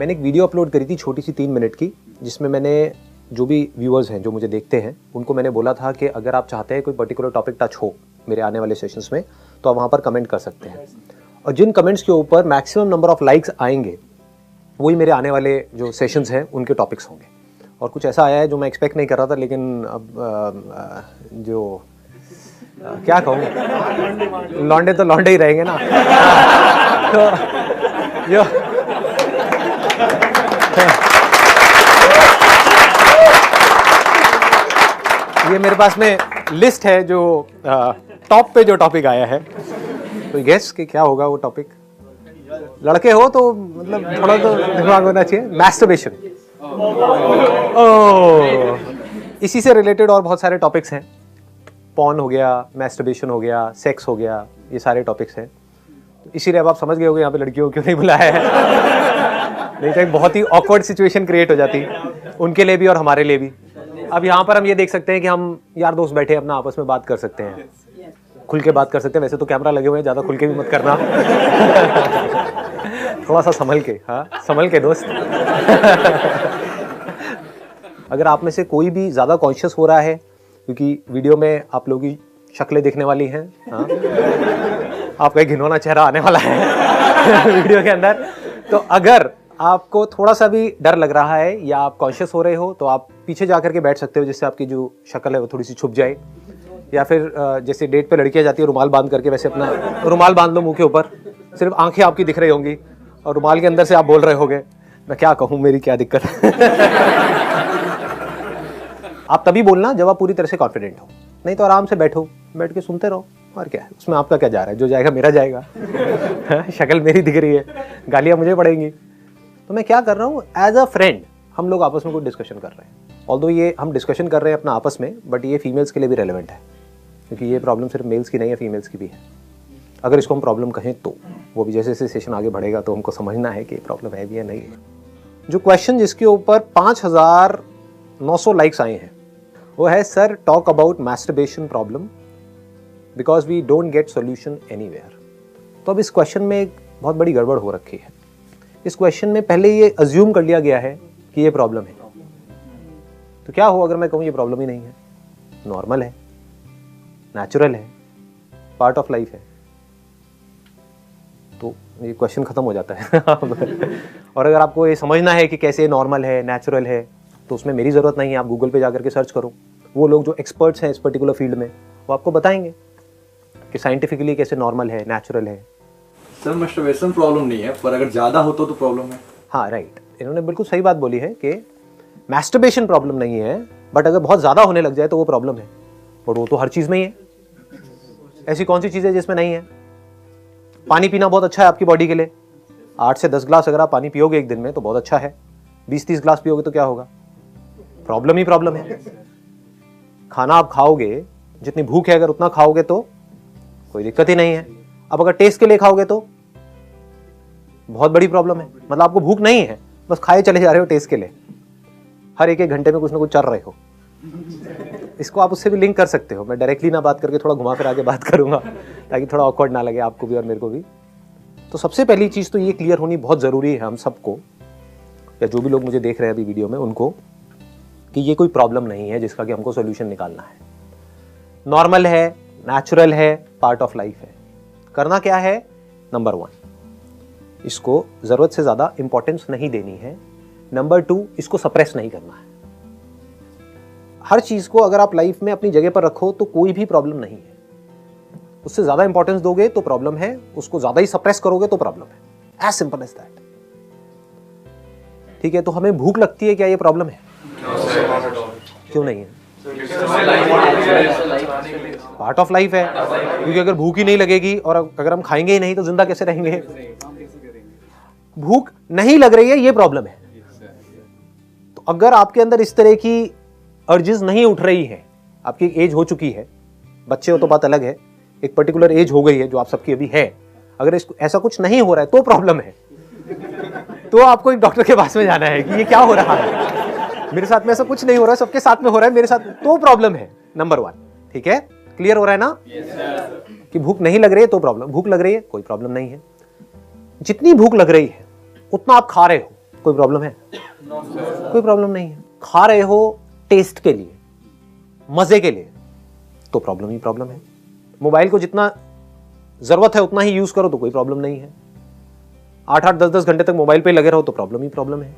मैंने एक video upload करी थी छोटी सी 3 मिनट की, जिसमें मैंने जो भी व्यूअर्स हैं जो मुझे देखते हैं उनको मैंने बोला था कि अगर आप चाहते हैं कोई पर्टिकुलर टॉपिक टच हो मेरे आने वाले सेशंस में तो आप वहाँ पर कमेंट कर सकते हैं, और जिन कमेंट्स के ऊपर मैक्सिमम नंबर ऑफ लाइक्स आएंगे वही मेरे आने वाले जो सेशंस हैं उनके टॉपिक्स होंगे। और कुछ ऐसा आया है जो मैं एक्सपेक्ट नहीं कर रहा था, लेकिन अब जो क्या कहूँ, लौंडे तो लौंडे ही रहेंगे ना। तो जो ये मेरे पास में लिस्ट है जो टॉप पे जो टॉपिक आया है, तो गेस कि क्या होगा वो टॉपिक। लड़के हो तो मतलब थोड़ा तो दिमाग होना चाहिए। मैस्टरबेशन, इसी से रिलेटेड और बहुत सारे टॉपिक्स हैं। पॉर्न हो गया, मैस्टरबेशन हो गया, सेक्स हो गया, ये सारे टॉपिक्स हैं। इसीलिए अब आप समझ गए होंगे यहाँ पे लड़कियों को क्यों नहीं बुलाया है। नहीं तो एक बहुत ही ऑकवर्ड सिचुएशन क्रिएट हो जाती उनके लिए भी और हमारे लिए भी। अब यहाँ पर हम ये देख सकते हैं कि हम यार दोस्त बैठे अपना आपस में बात कर सकते हैं, खुल के बात कर सकते हैं। वैसे तो कैमरा लगे हुए हैं, ज़्यादा खुल के भी मत करना। थोड़ा सा संभल के, हाँ संभल के दोस्त। अगर आप में से कोई भी ज़्यादा कॉन्शियस हो रहा है, क्योंकि वीडियो में आप लोगों की शक्लें दिखने वाली हैं, हाँ आपका एक घिनौना चेहरा आने वाला है वीडियो के अंदर, तो अगर आपको थोड़ा सा भी डर लग रहा है या आप कॉन्शियस हो रहे हो तो आप पीछे जा करके बैठ सकते हो, जिससे आपकी जो शक्ल है वो थोड़ी सी छुप जाए। या फिर जैसे डेट पे लड़कियां जाती है रुमाल बांध करके, वैसे अपना रुमाल बांध लो मुंह के ऊपर, सिर्फ आंखें आपकी दिख रही होंगी और रुमाल के अंदर से आप बोल रहे होगे मैं क्या कहूँ, मेरी क्या दिक्कत है। आप तभी बोलना जब आप पूरी तरह से कॉन्फिडेंट हो, नहीं तो आराम से बैठो, बैठ के सुनते रहो। और क्या है उसमें, आपका क्या जा रहा है, जो जाएगा मेरा जाएगा। शक्ल मेरी दिख रही है, गालियां मुझे पड़ेंगी। तो मैं क्या कर रहा हूँ, एज अ फ्रेंड हम लोग आपस में कोई डिस्कशन कर रहे हैं। ऑल्दो ये हम डिस्कशन कर रहे हैं अपना आपस में, बट ये फीमेल्स के लिए भी रेलेवेंट है, क्योंकि ये प्रॉब्लम सिर्फ मेल्स की नहीं है, फीमेल्स की भी है। अगर इसको हम प्रॉब्लम कहें तो वो भी जैसे जैसे सेशन आगे बढ़ेगा तो हमको समझना है कि प्रॉब्लम है भी या नहीं है। जो क्वेश्चन जिसके ऊपर 5,900 लाइक्स आए हैं वो है, sir talk about masturbation problem because we don't get solution anywhere. तो अब इस क्वेश्चन में एक बहुत बड़ी गड़बड़ हो रखी है। इस क्वेश्चन में पहले ये अज्यूम कर लिया गया है कि ये प्रॉब्लम है। तो क्या हो अगर मैं कहूँ ये प्रॉब्लम ही नहीं है, नॉर्मल है, नेचुरल है, पार्ट ऑफ लाइफ है, तो ये क्वेश्चन खत्म हो जाता है। और अगर आपको ये समझना है कि कैसे नॉर्मल है, नेचुरल है, तो उसमें मेरी ज़रूरत नहीं है। आप गूगल पे जाकर के सर्च करो, वो लोग जो एक्सपर्ट्स हैं इस पर्टिकुलर फील्ड में वो आपको बताएंगे कि साइंटिफिकली कैसे नॉर्मल है, नेचुरल है। सर मैस्टरबेशन प्रॉब्लम नहीं है, पर अगर ज़्यादा हो तो प्रॉब्लम है। हाँ राइट, इन्होंने बिल्कुल सही बात बोली है कि मैस्टरबेशन प्रॉब्लम नहीं है, बट अगर बहुत ज़्यादा होने लग जाए तो वो प्रॉब्लम है। और वो तो हर चीज़ में ही है। ऐसी कौन सी चीज़ है जिसमें नहीं है? पानी पीना बहुत अच्छा है आपकी बॉडी के लिए। 8 से 10 ग्लास अगर आप पानी पियोगे एक दिन में तो बहुत अच्छा है। 20-30 ग्लास पियोगे तो क्या होगा? प्रॉब्लम ही प्रॉब्लम है। खाना आप खाओगे, जितनी भूख है अगर उतना खाओगे तो कोई दिक्कत ही नहीं है। अब अगर टेस्ट के लिए खाओगे तो बहुत बड़ी प्रॉब्लम है। मतलब आपको भूख नहीं है, बस खाए चले जा रहे हो टेस्ट के लिए, हर एक घंटे में कुछ ना कुछ चल रहे हो। इसको आप उससे भी लिंक कर सकते हो। मैं डायरेक्टली ना बात करके थोड़ा घुमा फिरा के बात करूंगा ताकि थोड़ा ऑकवर्ड ना लगे आपको भी और मेरे को भी। तो सबसे पहली चीज़ तो ये क्लियर होनी बहुत ज़रूरी है हम सबको, या जो भी लोग मुझे देख रहे हैं अभी वीडियो में उनको, कि ये कोई प्रॉब्लम नहीं है जिसका कि हमको सोल्यूशन निकालना है। नॉर्मल है, नेचुरल है, पार्ट ऑफ लाइफ है। करना क्या है? नंबर 1, इसको ज़रूरत से ज़्यादा इंपॉर्टेंस नहीं देनी है। नंबर 2, इसको सप्रेस नहीं करना है। हर चीज़ को अगर आप लाइफ में अपनी जगह पर रखो तो कोई भी प्रॉब्लम नहीं है। उससे ज़्यादा इंपॉर्टेंस दोगे तो प्रॉब्लम है, उसको ज़्यादा ही सप्रेस करोगे तो प्रॉब्लम है। As simple as that. ठीक है, तो हमें भूख लगती है, क्या ये प्रॉब्लम है? क्यों नहीं है? पार्ट ऑफ लाइफ है, क्योंकि अगर भूख ही नहीं लगेगी और अगर हम खाएंगे ही नहीं तो जिंदा कैसे रहेंगे? भूख नहीं लग रही है, ये प्रॉब्लम है। तो अगर आपके अंदर इस तरह की अर्जेस नहीं उठ रही है, आपकी एक एज हो चुकी है, बच्चे हो तो बात अलग है, एक पर्टिकुलर एज हो गई है जो आप सबकी अभी है, अगर इसको ऐसा कुछ नहीं हो रहा है तो प्रॉब्लम है। तो आपको एक डॉक्टर के पास में जाना है कि ये क्या हो रहा है, मेरे साथ में ऐसा कुछ नहीं हो रहा है, सबके साथ में हो रहा है, मेरे साथ तो प्रॉब्लम है। नंबर 1, ठीक है, क्लियर हो रहा है ना? कि भूख नहीं लग रही है तो प्रॉब्लम, भूख लग रही है कोई प्रॉब्लम नहीं है। जितनी भूख लग रही है उतना आप खा रहे हो, कोई प्रॉब्लम है? कोई प्रॉब्लम नहीं है। खा रहे हो टेस्ट के लिए, मजे के लिए, तो प्रॉब्लम ही प्रॉब्लम है। मोबाइल को जितना जरूरत है उतना ही यूज करो तो कोई प्रॉब्लम नहीं है। 8-8, 10-10 घंटे तक मोबाइल पे लगे रहो तो प्रॉब्लम ही प्रॉब्लम है।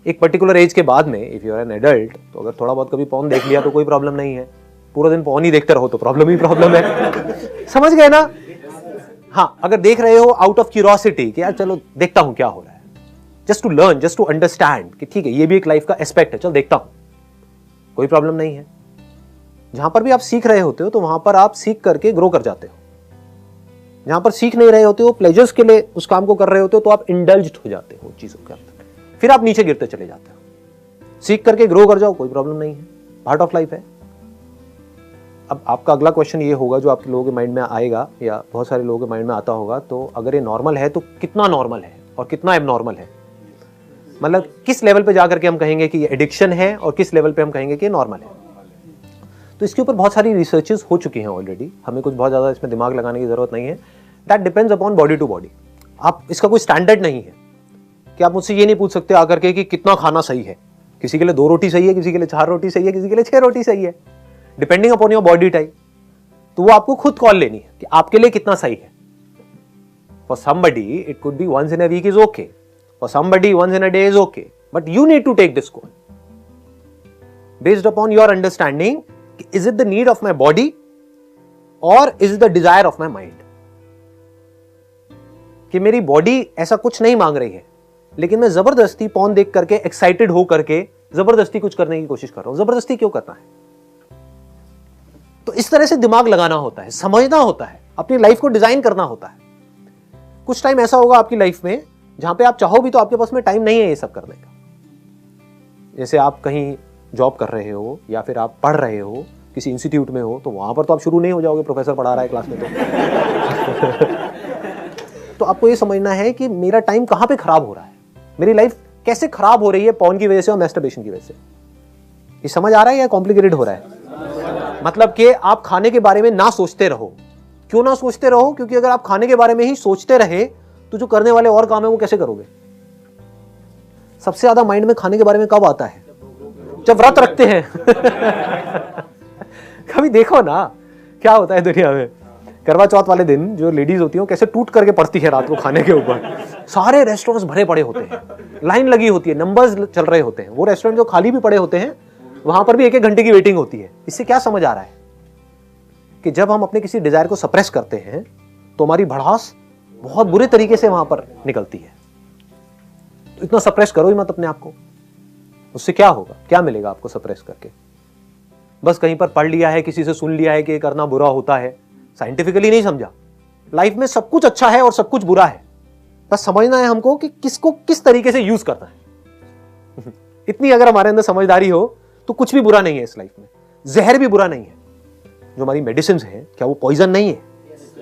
एक पर्टिकुलर एज के बाद में if you are an adult, तो अगर थोड़ा बहुत कभी पॉर्न देख लिया तो कोई प्रॉब्लम नहीं है। पूरा दिन पॉर्न ही देखते रहो तो प्रॉब्लम ही प्रॉब्लम है। समझ गए ना? हाँ, अगर देख रहे हो आउट ऑफ क्यूरियोसिटी कि यार चलो देखता हूं क्या हो रहा है, just to learn, just to understand कि ठीक है ये भी एक लाइफ का एस्पेक्ट है, चल देखता हूं, कोई प्रॉब्लम नहीं है। जहां पर भी आप सीख रहे होते हो तो वहां पर आप सीख करके ग्रो कर जाते हो। जहां पर सीख नहीं रहे होते हो, प्लेजर्स के लिए उस काम को कर रहे होते हो, तो आप इंडल्ज्ड हो जाते हो चीजों के अंदर, फिर आप नीचे गिरते चले जाते हो। सीख करके ग्रो कर जाओ, कोई प्रॉब्लम नहीं है, पार्ट ऑफ लाइफ है। अब आपका अगला क्वेश्चन ये होगा जो आपके लोगों के माइंड में आएगा या बहुत सारे लोगों के माइंड में आता होगा, तो अगर ये नॉर्मल है तो कितना नॉर्मल है और कितना एबनॉर्मल है? मतलब किस लेवल पे जाकर के हम कहेंगे कि ये एडिक्शन है और किस लेवल पे हम कहेंगे कि ये नॉर्मल है? तो इसके ऊपर बहुत सारी रिसर्चेस हो चुकी हैं ऑलरेडी, हमें कुछ बहुत ज्यादा इसमें दिमाग लगाने की जरूरत नहीं है। That depends upon body to body. आप इसका कोई स्टैंडर्ड नहीं है कि आप मुझसे ये नहीं पूछ सकते आकर के कि कितना खाना सही है। किसी के लिए 2 रोटी सही है, किसी के लिए 4 रोटी सही है, किसी के लिए 6 रोटी सही है, depending upon your body type. तो वो आपको खुद कॉल लेनी है कि आपके लिए कितना सही है। For somebody it could be once in a week is okay, for somebody once in a day is okay, but you need to take this call based upon your understanding, is it the need of my body और is it the desire of my mind. कि मेरी body ऐसा कुछ नहीं मांग रही है, लेकिन मैं जबरदस्ती पॉर्न देख करके एक्साइटेड हो करके जबरदस्ती कुछ करने की कोशिश कर रहा हूं। जबरदस्ती क्यों करना है? तो इस तरह से दिमाग लगाना होता है, समझना होता है, अपनी लाइफ को डिजाइन करना होता है। कुछ टाइम ऐसा होगा आपकी लाइफ में जहां पे आप चाहो भी तो आपके पास में टाइम नहीं है ये सब करने का। जैसे आप कहीं जॉब कर रहे हो या फिर आप पढ़ रहे हो, किसी इंस्टीट्यूट में हो, तो वहां पर तो आप शुरू नहीं हो जाओगे, प्रोफेसर पढ़ा रहा है क्लास में तो आपको ये समझना है कि मेरा टाइम कहां पे खराब हो रहा है, मेरी लाइफ कैसे खराब हो रही है पॉर्न की वजह से और मैस्टरबेशन की वजह से। ये समझ आ रहा है या कॉम्प्लिकेटेड हो रहा है? मतलब कि आप खाने के बारे में ना सोचते रहो। क्यों ना सोचते रहो? क्योंकि अगर आप खाने के बारे में ही सोचते रहे तो जो करने वाले और काम है वो कैसे करोगे? सबसे ज्यादा माइंड में खाने के बारे में कब आता है? जब व्रत रखते हैं कभी देखो ना क्या होता है दुनिया में। करवा चौथ वाले दिन जो लेडीज होती हैं कैसे टूट करके पड़ती है रात को खाने के ऊपर। सारे रेस्टोरेंट्स भरे पड़े होते हैं, लाइन लगी होती है, नंबर्स चल रहे होते हैं। वो रेस्टोरेंट जो खाली भी पड़े होते हैं वहां पर भी 1-1 घंटे की वेटिंग होती है। इससे क्या समझ आ रहा है कि जब हम अपने किसी डिजायर को सप्रेस करते हैं तो हमारी भड़ास बहुत बुरे तरीके से वहां पर निकलती है। तो इतना सप्रेस करो ही मत अपने आप को। उससे क्या होगा, क्या मिलेगा आपको सप्रेस करके? बस कहीं पर पढ़ लिया है, किसी से सुन लिया है कि ये करना बुरा होता है, साइंटिफिकली नहीं समझा। लाइफ में सब कुछ अच्छा है और सब कुछ बुरा है, बस समझना है हमको कि किसको किस तरीके से यूज करना है। इतनी अगर हमारे अंदर समझदारी हो तो कुछ भी बुरा नहीं है इस लाइफ में। जहर भी बुरा नहीं है। जो हमारी मेडिसिन है क्या वो पॉइजन नहीं है?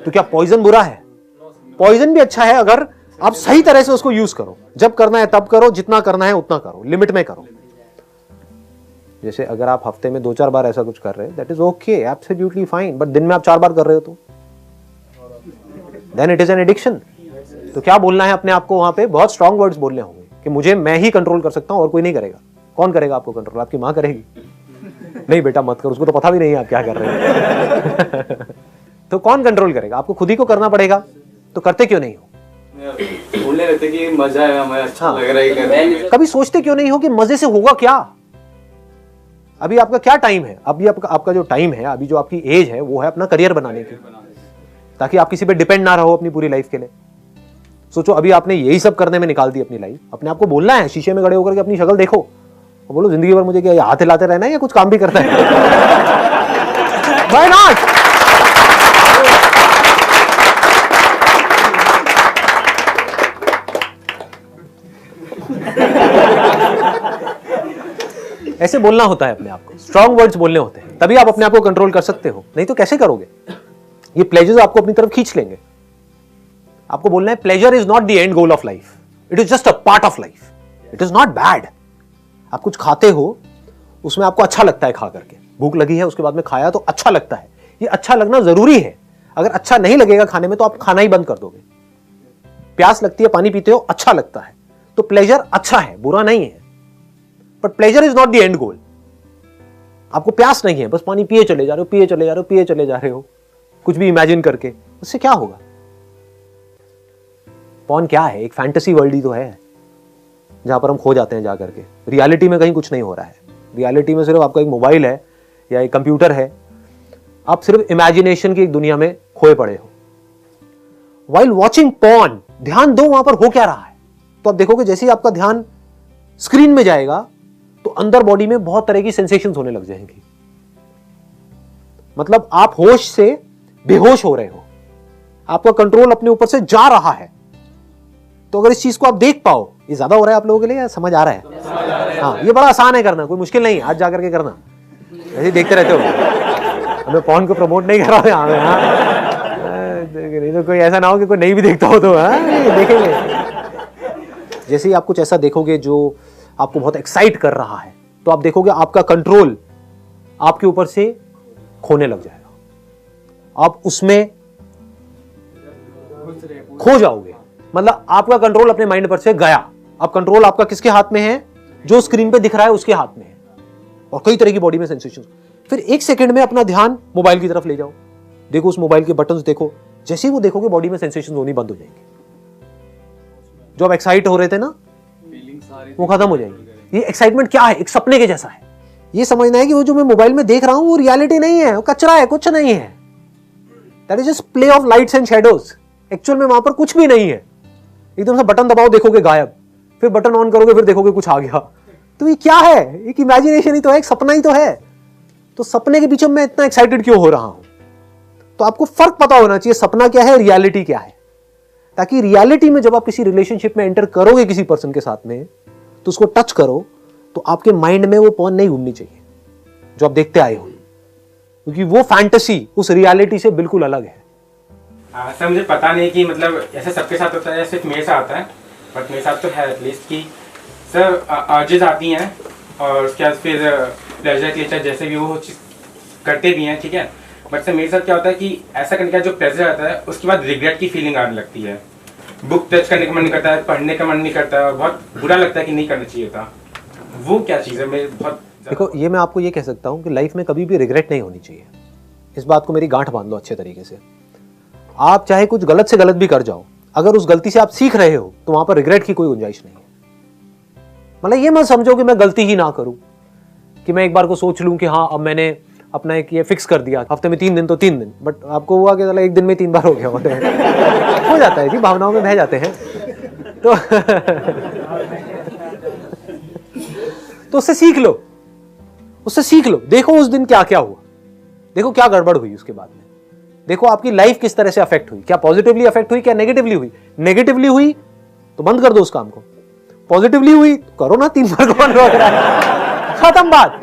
तो क्या पॉइजन बुरा है? पॉइजन भी अच्छा है अगर आप सही तरह से उसको यूज करो। जब करना है तब करो, जितना करना है उतना करो, लिमिट में करो। जैसे अगर आप हफ्ते में 2-4 बार ऐसा कुछ कर रहे हैं, that is okay, absolutely fine. But दिन में आप 4 बार कर रहे हो तो then it is an addiction. तो क्या बोलना है अपने आप को? वहां पे बहुत स्ट्रॉन्ग वर्ड्स बोलने होंगे कि मुझे मैं ही कंट्रोल कर सकता हूं और कोई नहीं करेगा। कौन करेगा आपको कंट्रोल? आपकी मां करेगी? नहीं बेटा मत करो, उसको तो पता भी नहीं है आप क्या कर रहे हो। तो कौन कंट्रोल करेगा? आपको खुद ही को करना पड़ेगा। तो करते क्यों नहीं हो? बोलने लगते कि मजा है, हमें अच्छा लग रहा है करने। कभी सोचते क्यों नहीं हो कि मजे से होगा क्या? अभी आपका क्या टाइम है? अभी आपका जो टाइम है, अभी जो आपकी एज है वो है अपना करियर बनाने की, ताकि आप किसी पे डिपेंड ना रहो अपनी पूरी लाइफ के लिए। सोचो अभी आपने यही सब करने में निकाल दी अपनी लाइफ। अपने आप को बोलना है, शीशे में खड़े होकर के अपनी शक्ल देखो और बोलो जिंदगी भर मुझे क्या हाथ हिलाते रहना है या कुछ काम भी करना है? Why not? ऐसे बोलना होता है अपने आप को, स्ट्रॉन्ग वर्ड्स बोलने होते हैं, तभी आप अपने आप को कंट्रोल कर सकते हो। नहीं तो कैसे करोगे? ये प्लेजर्स आपको अपनी तरफ खींच लेंगे। आपको बोलना है pleasure is not the end goal of life, it is just a part of life, it is not bad. आप कुछ खाते हो, उसमें आपको अच्छा लगता है खा करके, भूख लगी है उसके बाद में खाया तो अच्छा लगता है। ये अच्छा लगना जरूरी है। अगर अच्छा नहीं लगेगा खाने में तो आप खाना ही बंद कर दोगे। प्यास लगती है, पानी पीते हो, अच्छा लगता है तो प्लेजर अच्छा है, बुरा नहीं है, but pleasure is not the end goal. आपको प्यास नहीं है, बस पानी पिए चले जा रहे हो, पिए चले जा रहे हो, पिए चले जा रहे हो, कुछ भी इमेजिन करके, उससे क्या होगा? पॉर्न क्या है? एक फैंटेसी वर्ल्ड ही तो है जहां पर हम खो जाते हैं जा करके। रियलिटी में कहीं कुछ नहीं हो रहा है। रियलिटी में सिर्फ आपका एक मोबाइल है या एक कंप्यूटर है, आप सिर्फ इमेजिनेशन की एक दुनिया में खोए पड़े हो। वाइल वॉचिंग पॉर्न, ध्यान दो वहां पर हो क्या रहा है। तो आप देखोगे जैसे ही आपका ध्यान स्क्रीन में जाएगा तो अंदर बॉडी में बहुत तरह की सेंसेशंस होने लग जाएंगी। मतलब आप होश से बेहोश हो रहे हो, आपका कंट्रोल अपने ऊपर से जा रहा है। तो अगर इस चीज को आप देख पाओ, ये ज्यादा हो रहा है आप लोगों के लिए या समझ आ रहा है? हाँ, ये बड़ा आसान है करना, कोई मुश्किल नहीं है। आज जाकर के करना, ऐसे देखते रहते हो। मैं पॉर्न को प्रमोट नहीं कर रहा हूं यहाँ पे, नहीं तो कोई ऐसा ना हो कि कोई नहीं भी देखता हो तो देखेंगे। जैसे ही आप कुछ ऐसा देखोगे जो आपको बहुत एक्साइट कर रहा है, तो आप देखोगे आपका कंट्रोल आपके ऊपर से खोने लग जाएगा, आप उसमें खो जाओगे। मतलब आपका कंट्रोल अपने माइंड पर से गया। अब कंट्रोल आपका किसके हाथ में है? जो स्क्रीन पे दिख रहा है उसके हाथ में है। और कई तरह की बॉडी में सेंसेशन। फिर एक सेकंड में अपना ध्यान मोबाइल की तरफ ले जाओ, देखो उस मोबाइल के बटन्स देखो। जैसे ही वो देखोगे बॉडी में सेंसेशन होनी बंद हो जाएंगे। जो आप एक्साइट हो रहे थे ना, वो खत्म हो जाएगी। ये एक्साइटमेंट क्या है? एक सपने के जैसा है। ये समझना है कि वो जो मैं मोबाइल में देख रहा हूं वो रियलिटी नहीं है, वो कचरा है, कुछ नहीं है। That is just play of lights and shadows. Actual में वहां पर कुछ भी नहीं है। एकदम से बटन दबाओ, देखोगे गायब, फिर बटन ऑन करोगे, फिर देखोगे कुछ आ गया। तो ये क्या है? एक इमेजिनेशन ही तो है, एक सपना ही तो है। तो सपने के पीछे मैं इतना एक्साइटेड क्यों हो रहा हूं? तो आपको फर्क पता होना चाहिए, सपना क्या है, रियलिटी क्या है। ताकि रियलिटी में जब आप किसी रिलेशनशिप में एंटर करोगे किसी पर्सन के साथ में, तो उसको टच करो तो आपके माइंड में वो पॉर्न नहीं घूमनी चाहिए जो आप देखते आए हो, क्योंकि वो फैंटेसी उस रियलिटी से बिल्कुल अलग है। सर मुझे पता नहीं कि मतलब ऐसे सबके साथ होता है, सिर्फ मेरे साथ आता है, बट मेरे साथ तो है एटलीस्ट कि सर अर्जेस आती हैं और उसके बाद फिर प्लेजर के लिए जैसे भी वो चीज़ करते भी हैं, ठीक है। बट सर मेरे साथ क्या होता है कि ऐसा करने का जो प्लेजर आता है उसके बाद रिग्रेट की फीलिंग आने लगती है। बुक टच करने का मन नहीं करता है, पढ़ने का मन नहीं करता, बहुत बुरा लगता है कि नहीं करना चाहिए था। वो क्या चीज़ है? मैं बहुत देखो, ये मैं आपको ये कह सकता हूं कि लाइफ में कभी भी रिग्रेट नहीं होनी चाहिए। इस बात को मेरी गांठ बांध लो अच्छे तरीके से। आप चाहे कुछ गलत से गलत भी कर जाओ, अगर उस गलती से आप सीख रहे हो तो वहां पर रिग्रेट की कोई गुंजाइश नहीं है। मतलब ये मत समझो कि मैं गलती ही ना करूं, कि मैं एक बार को सोच लूं कि हाँ अब मैंने अपना एक ये फिक्स कर दिया, हफ्ते में 3 दिन तो 3 दिन, बट आपको हुआ कि एक दिन में 3 बार हो गया हो जाता है जी, भावनाओं में बह जाते हैं। तो उससे सीख लो, उससे सीख लो। देखो उस दिन क्या क्या हुआ, देखो क्या गड़बड़ हुई उसके बाद में, देखो आपकी लाइफ किस तरह से अफेक्ट हुई, क्या पॉजिटिवली अफेक्ट हुई, क्या नेगेटिवली हुई। नेगेटिवली हुई तो बंद कर दो उस काम को, पॉजिटिवली हुई तो करो ना, 3 बार कौन रोक रहा है, खत्म बात।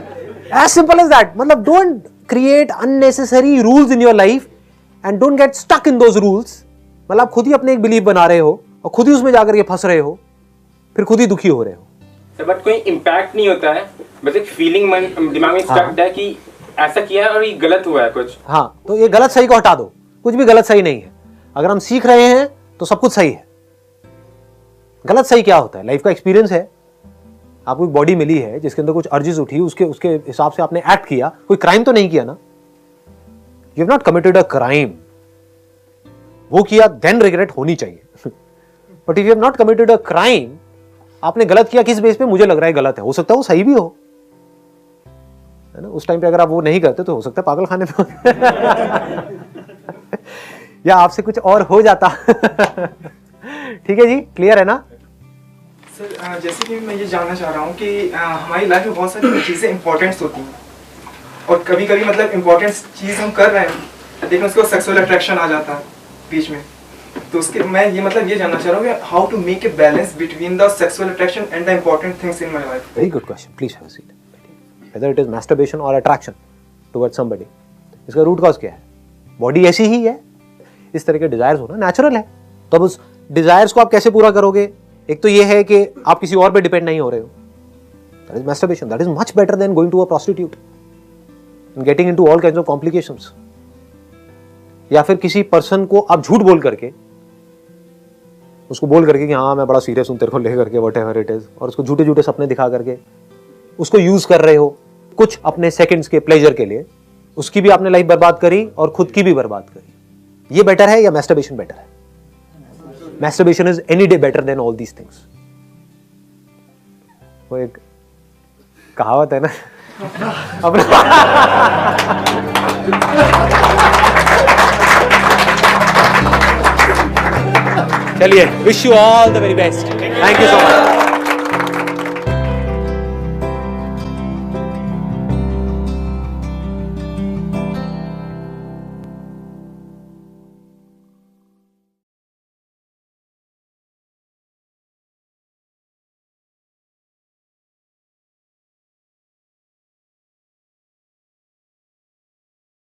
As simple as that. मतलब don't create unnecessary rules in your life and don't get stuck in those rules. मतलब आप खुद ही अपने एक बिलीफ बना रहे हो और खुद ही उसमें जाकर के फंस रहे हो, फिर खुद ही दुखी हो रहे हो। बट कोई इम्पैक्ट नहीं होता है, बस एक फीलिंग दिमाग में स्टक है कि ऐसा किया है और ये गलत हुआ है कुछ। हाँ, तो ये गलत सही को हटा दो, कुछ भी गलत सही नहीं है। अगर हम सीख रहे हैं तो सब कुछ सही है। गलत सही क्या होता है? लाइफ का एक्सपीरियंस है। आपको एक बॉडी मिली है जिसके अंदर कुछ अर्जेस उठी, उसके हिसाब से आपने एक्ट किया, कोई क्राइम तो नहीं किया ना। You have not committed a crime. वो किया देन रिग्रेट होनी चाहिए। But if you have not committed a crime, आपने गलत किया किस बेस पे? मुझे लग रहा है गलत है, हो सकता है वो सही भी हो, है ना। उस टाइम पे अगर आप वो नहीं करते तो हो सकता है पागल खाने पे या आपसे कुछ और हो जाता। ठीक है जी, क्लियर है ना सर? जैसे कि मैं ये जानना चाह रहा हूँ कि हमारी लाइफ में बहुत सारी चीज़ें इंपॉर्टेंट्स होती हैं और कभी कभी मतलब इम्पोर्टेंट चीज़ हम कर रहे हैं लेकिन उसको सेक्सुअल अट्रैक्शन आ जाता है बीच में। तो उसके मैं ये मतलब ये जानना चाह रहा हूँ कि how to make a balance between the sexual attraction and the important things in my life. Very good question, please have a seat. Whether it is masturbation or attraction towards somebody, इसका root cause क्या है? Body ऐसी ही है, इस तरह के desires होना natural है। तो अब उस डिजायर्स को आप कैसे पूरा करोगे? एक तो ये है कि आप किसी और पे डिपेंड नहीं हो रहे हो, that is masturbation. That is much better than going to a prostitute and getting into all kinds of complications. या फिर किसी पर्सन को आप झूठ बोल करके उसको बोल करके कि हाँ मैं बड़ा सीरियस हूँ तेरे को ले करके वट एवर इट इज, और उसको झूठे झूठे सपने दिखा करके उसको यूज कर रहे हो कुछ अपने सेकंड्स के प्लेजर के लिए, उसकी भी आपने लाइफ बर्बाद करी और खुद की भी बर्बाद करी। ये बेटर है या मैस्टरबेशन बेटर है? Masturbation is any day better than all these things. वो एक कहावत है ना अपना चलिए, wish you all the very best, thank you so much.